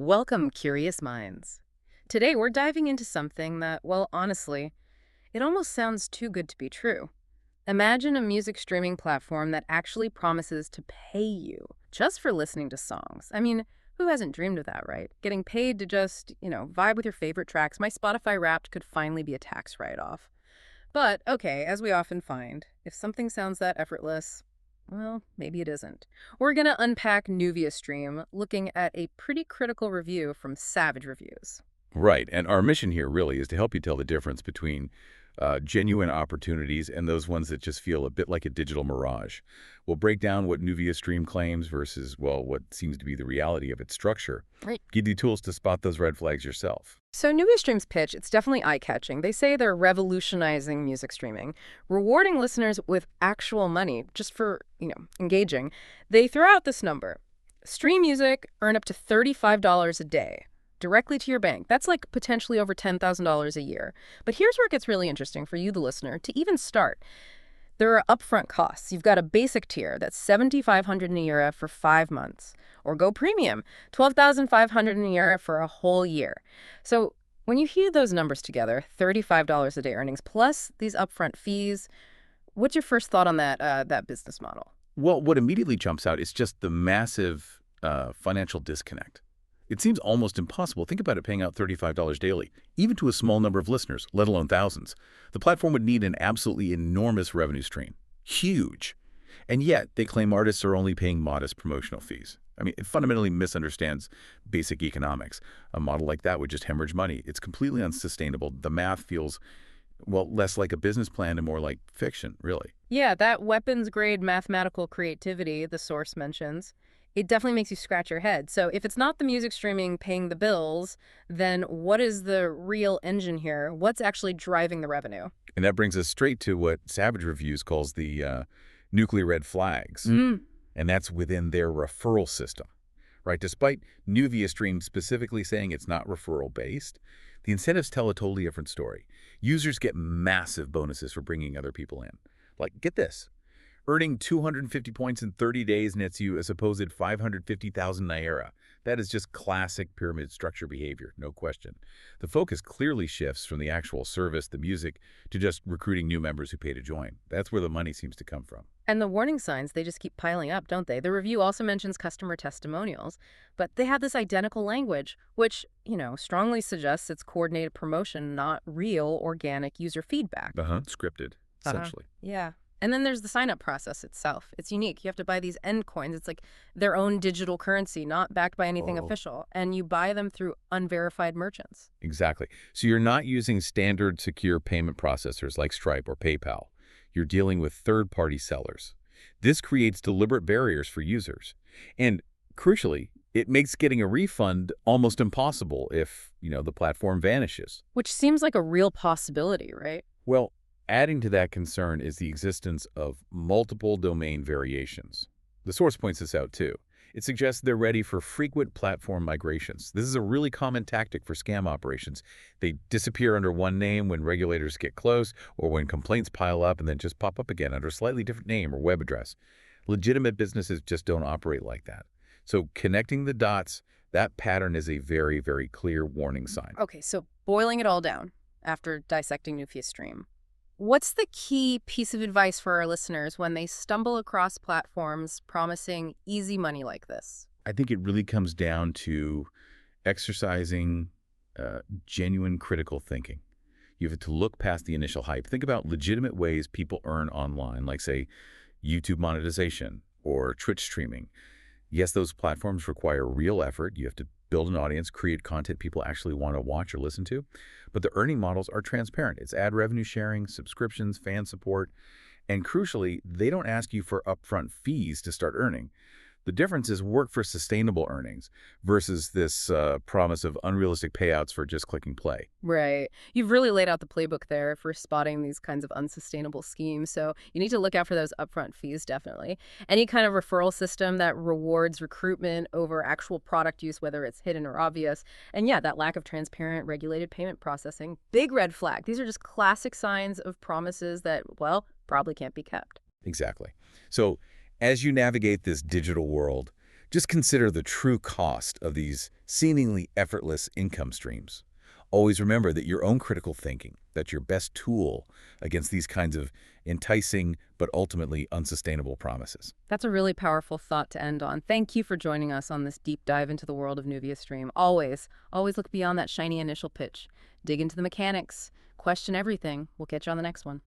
Welcome, curious minds. Today we're diving into something that, well, honestly, it almost sounds too good to be true. Imagine a music streaming platform that actually promises to pay you just for listening to songs. I mean, who hasn't dreamed of that, right? Getting paid to just, vibe with your favorite tracks. My Spotify Wrapped could finally be a tax write-off. But, okay, as we often find, if something sounds that effortless, well, maybe it isn't. We're going to unpack Nuviastream, looking at a pretty critical review from Savage Reviews. Right. And our mission here really is to help you tell the difference between genuine opportunities and those ones that just feel a bit like a digital mirage. We'll break down what Nuviastream claims versus, well, what seems to be the reality of its structure. Right. Give you tools to spot those red flags yourself. So Nuviastream's pitch, it's definitely eye-catching. They say they're revolutionizing music streaming, rewarding listeners with actual money just for, engaging. They throw out this number. Stream music, earn up to $35 a day directly to your bank. That's like potentially over $10,000 a year. But here's where it gets really interesting for you, the listener, to even start. There are upfront costs. You've got a basic tier that's $7,500 in a year for 5 months, or Go Premium, $12,500 in a year for a whole year. So when you hear those numbers together, $35 a day earnings plus these upfront fees, what's your first thought on that business model? Well, what immediately jumps out is just the massive financial disconnect. It seems almost impossible. Think about it paying out $35 daily, even to a small number of listeners, let alone thousands. The platform would need an absolutely enormous revenue stream. Huge. And yet, they claim artists are only paying modest promotional fees. I mean, it fundamentally misunderstands basic economics. A model like that would just hemorrhage money. It's completely unsustainable. The math feels, well, less like a business plan and more like fiction, really. Yeah, that weapons-grade mathematical creativity the source mentions, it definitely makes you scratch your head. So if it's not the music streaming paying the bills, then what is the real engine here? What's actually driving the revenue? And that brings us straight to what Savage Reviews calls the nuclear red flags. And that's within their referral system, right? Despite Nuviastream specifically saying it's not referral-based, the incentives tell a totally different story. Users get massive bonuses for bringing other people in. Like, get this. Earning 250 points in 30 days nets you a supposed 550,000 naira. That is just classic pyramid structure behavior, no question. The focus clearly shifts from the actual service, the music, to just recruiting new members who pay to join. That's where the money seems to come from. And the warning signs, they just keep piling up, don't they? The review also mentions customer testimonials, but they have this identical language, which, strongly suggests it's coordinated promotion, not real organic user feedback. Scripted, essentially. Yeah. And then there's the sign-up process itself. It's unique. You have to buy these end coins. It's like their own digital currency, not backed by anything official. And you buy them through unverified merchants. Exactly. So you're not using standard secure payment processors like Stripe or PayPal. You're dealing with third-party sellers. This creates deliberate barriers for users. And crucially, it makes getting a refund almost impossible if, the platform vanishes. Which seems like a real possibility, right? Well, adding to that concern is the existence of multiple domain variations. The source points this out too. It suggests they're ready for frequent platform migrations. This is a really common tactic for scam operations. They disappear under one name when regulators get close or when complaints pile up and then just pop up again under a slightly different name or web address. Legitimate businesses just don't operate like that. So connecting the dots, that pattern is a very, very clear warning sign. Okay, so boiling it all down after dissecting Nuviastream, what's the key piece of advice for our listeners when they stumble across platforms promising easy money like this? I think it really comes down to exercising genuine critical thinking. You have to look past the initial hype. Think about legitimate ways people earn online, like, say, YouTube monetization or Twitch streaming. Yes, those platforms require real effort. You have to build an audience, create content people actually want to watch or listen to. But the earning models are transparent. It's ad revenue sharing, subscriptions, fan support, and crucially, they don't ask you for upfront fees to start earning. The difference is work for sustainable earnings versus this promise of unrealistic payouts for just clicking play. Right. You've really laid out the playbook there for spotting these kinds of unsustainable schemes. So you need to look out for those upfront fees, definitely. Any kind of referral system that rewards recruitment over actual product use, whether it's hidden or obvious. And yeah, that lack of transparent, regulated payment processing, big red flag. These are just classic signs of promises that, well, probably can't be kept. Exactly. So as you navigate this digital world, Just consider the true cost of these seemingly effortless income streams. Always remember that your own critical thinking, that's your best tool against these kinds of enticing but ultimately unsustainable promises. That's a really powerful thought to end on. Thank you for joining us on this deep dive into the world of Nuviastream. Always look beyond that shiny initial pitch. Dig into the mechanics, question everything. We'll catch you on the next one.